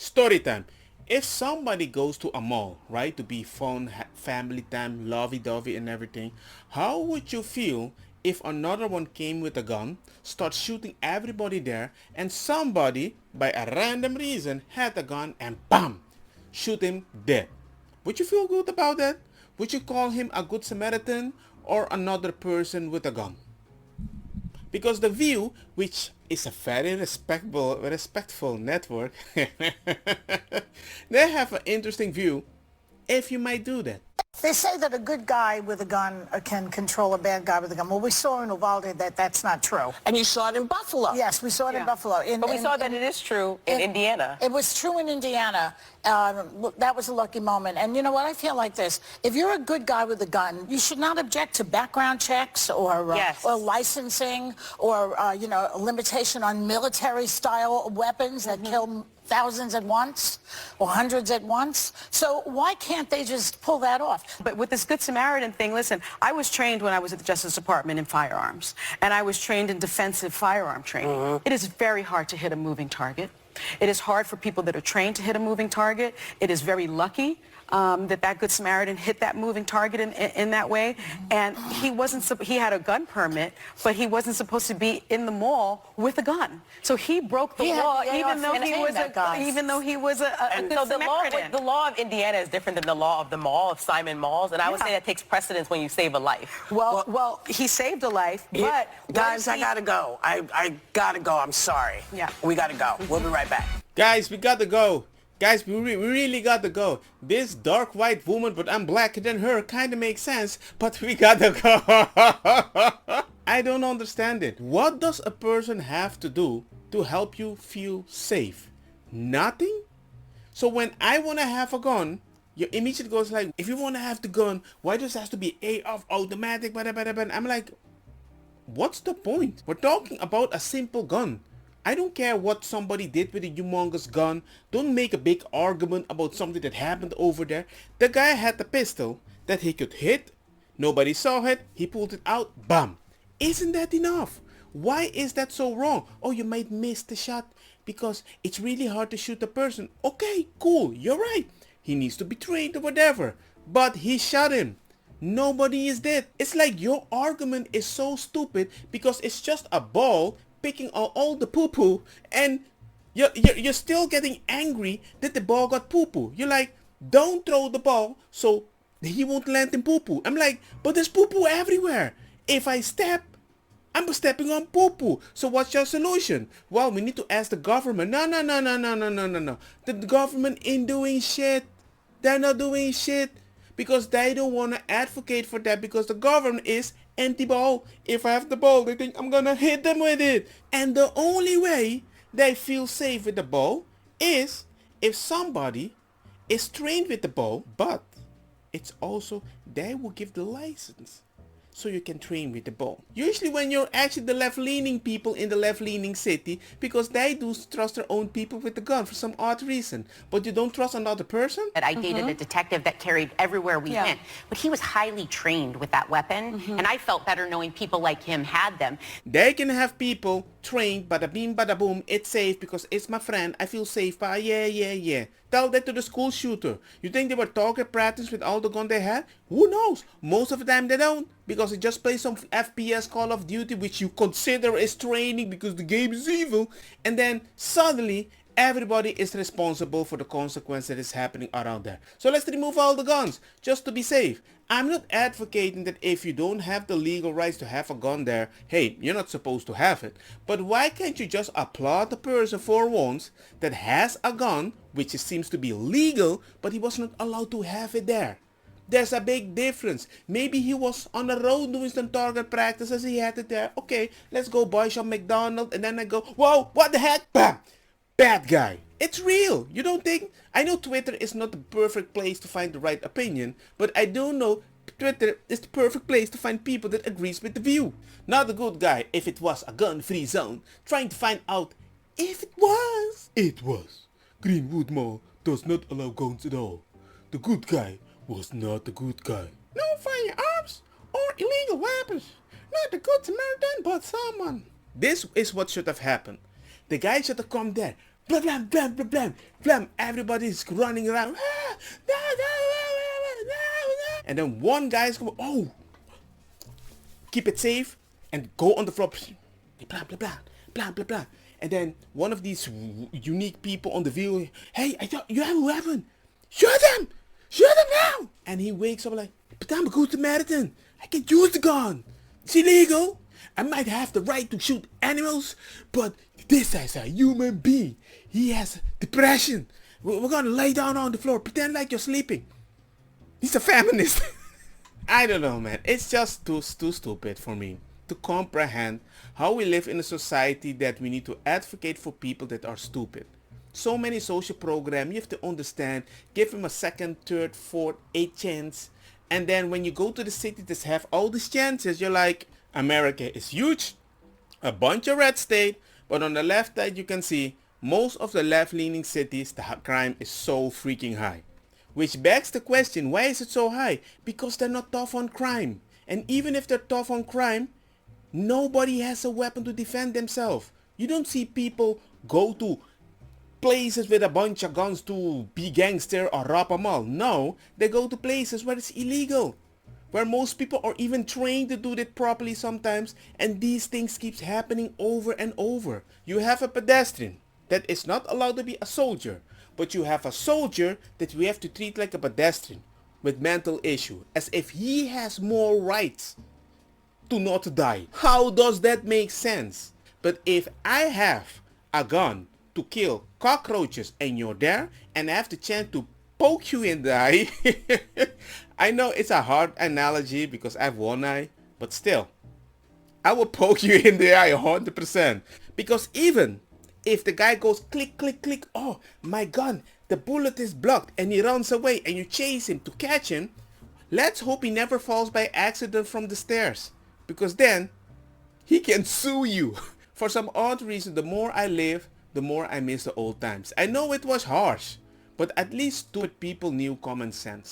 Story time. If somebody goes to a mall, right, to be fun, family time, lovey-dovey and everything, how would you feel if another one came with a gun, start shooting everybody there, and somebody, by a random reason, had a gun and BAM! Shoot him dead? Would you feel good about that? Would you call him a good Samaritan or another person with a gun? Because The View, which is a very respectful network, they have an interesting view if you might do that. They say that a good guy with a gun can control a bad guy with a gun. Well, we saw in Uvalde that that's not true. And you saw it in Buffalo. Yes, we saw it in Buffalo. But we saw that it is true in Indiana. It was true in Indiana. That was a lucky moment. And you know what? I feel like this. If you're a good guy with a gun, you should not object to background checks or licensing or, you know, a limitation on military-style weapons that kill thousands at once or hundreds at once. So why can't they just pull that off? But with this Good Samaritan thing, listen, I was trained when I was at the Justice Department in firearms, and I was trained in defensive firearm training. It is very hard to hit a moving target. It is hard for people that are trained to hit a moving target. It is very lucky that Good Samaritan hit that moving target in that way. And he had a gun permit, but he wasn't supposed to be in the mall with a gun. So he broke the law, even though he was a Good Samaritan. The law of Indiana is different than the law of the mall, of Simon Malls, and I would say that takes precedence when you save a life. Well, he saved a life, but... Guys, I gotta go. I gotta go. I'm sorry. Yeah. We gotta go. We'll be right back. Guys, we gotta go. Guys, we really gotta go. This dark white woman, but I'm blacker than her, kinda makes sense, but we gotta go. I don't understand it. What does a person have to do to help you feel safe? Nothing? So when I wanna have a gun, your immediate goes like, if you wanna have the gun, why does it have to be AF automatic, blah, blah, blah, blah. I'm like, what's the point? We're talking about a simple gun. I don't care what somebody did with a humongous gun. Don't make a big argument about something that happened over there. The guy had the pistol that he could hit. Nobody saw it. He pulled it out. Bam. Isn't that enough? Why is that so wrong? Oh, you might miss the shot because it's really hard to shoot a person. Okay, cool. You're right. He needs to be trained or whatever. But he shot him. Nobody is dead. It's like your argument is so stupid because it's just a ball picking all the poo-poo, and you're still getting angry that the ball got poo-poo. You're like, don't throw the ball so he won't land in poo-poo. I'm like, but there's poo-poo everywhere. If I step, I'm stepping on poo-poo. So what's your solution? Well, we need to ask the government. No. The government ain't doing shit. They're not doing shit because they don't want to advocate for that because the government is anti-ball. If I have the ball, they think I'm gonna hit them with it. And the only way they feel safe with the ball is if somebody is trained with the ball, but it's also they will give the license so you can train with the ball. Usually when you're actually the left-leaning people in the left-leaning city, because they do trust their own people with the gun for some odd reason. But you don't trust another person? I dated a detective that carried everywhere we went, but he was highly trained with that weapon, and I felt better knowing people like him had them. They can have people trained, bada beam, bada boom, it's safe because it's my friend, I feel safe, but yeah. Tell that to the school shooter. You think they were target practice with all the gun they had? Who knows? Most of the time they don't, because they just play some FPS Call of Duty, which you consider as training because the game is evil, and then suddenly everybody is responsible for the consequence that is happening around there. So let's remove all the guns just to be safe. I'm not advocating that if you don't have the legal rights to have a gun there, hey, you're not supposed to have it. But why can't you just applaud the person for once that has a gun, which seems to be legal, but he was not allowed to have it there? There's a big difference. Maybe he was on the road doing some target practices, he had it there. Okay, let's go buy some McDonald's, and then I go, whoa, what the heck? Bam! Bad guy. It's real. You don't think? I know Twitter is not the perfect place to find the right opinion, but I do know Twitter is the perfect place to find people that agrees with the view. Not the good guy if it was a gun-free zone, trying to find out if it was. It was. Greenwood Mall does not allow guns at all. The good guy was not the good guy. No firearms or illegal weapons. Not the good Samaritan, but someone. This is what should have happened. The guy should have come there, blam, blam, blam, blam, blam, blam. Everybody's running around. And then one guy's going, oh, keep it safe and go on the floor. Blah, blah, blah, blah, blah, blah. And then one of these unique people on the view, hey, I thought you have a weapon. Shoot him! Shoot him now! And he wakes up like, but I'm a good Samaritan. I can use the gun. It's illegal. I might have the right to shoot animals, but this is a human being. He has depression. We're gonna lay down on the floor, pretend like you're sleeping. He's a feminist. I don't know, man. It's just too stupid for me to comprehend how we live in a society that we need to advocate for people that are stupid. So many social programs, you have to understand, give them a second, third, fourth, eighth chance. And then when you go to the city that have all these chances, you're like, America is huge, a bunch of red state, but on the left side you can see most of the left-leaning cities, the crime is so freaking high. Which begs the question, why is it so high? Because they're not tough on crime. And even if they're tough on crime, nobody has a weapon to defend themselves. You don't see people go to places with a bunch of guns to be gangster or rob them all. No, they go to places where it's illegal. Where most people are even trained to do it properly sometimes. And these things keeps happening over and over. You have a pedestrian that is not allowed to be a soldier. But you have a soldier that we have to treat like a pedestrian with mental issue. As if he has more rights to not die. How does that make sense? But if I have a gun to kill cockroaches and you're there and I have the chance to poke you in the eye. I know it's a hard analogy because I have one eye. But still, I will poke you in the eye 100%. Because even if the guy goes click, click, click, oh, my gun, the bullet is blocked, and he runs away, and you chase him to catch him, let's hope he never falls by accident from the stairs. Because then, he can sue you. For some odd reason, the more I live, the more I miss the old times. I know it was harsh, but at least stupid people knew common sense.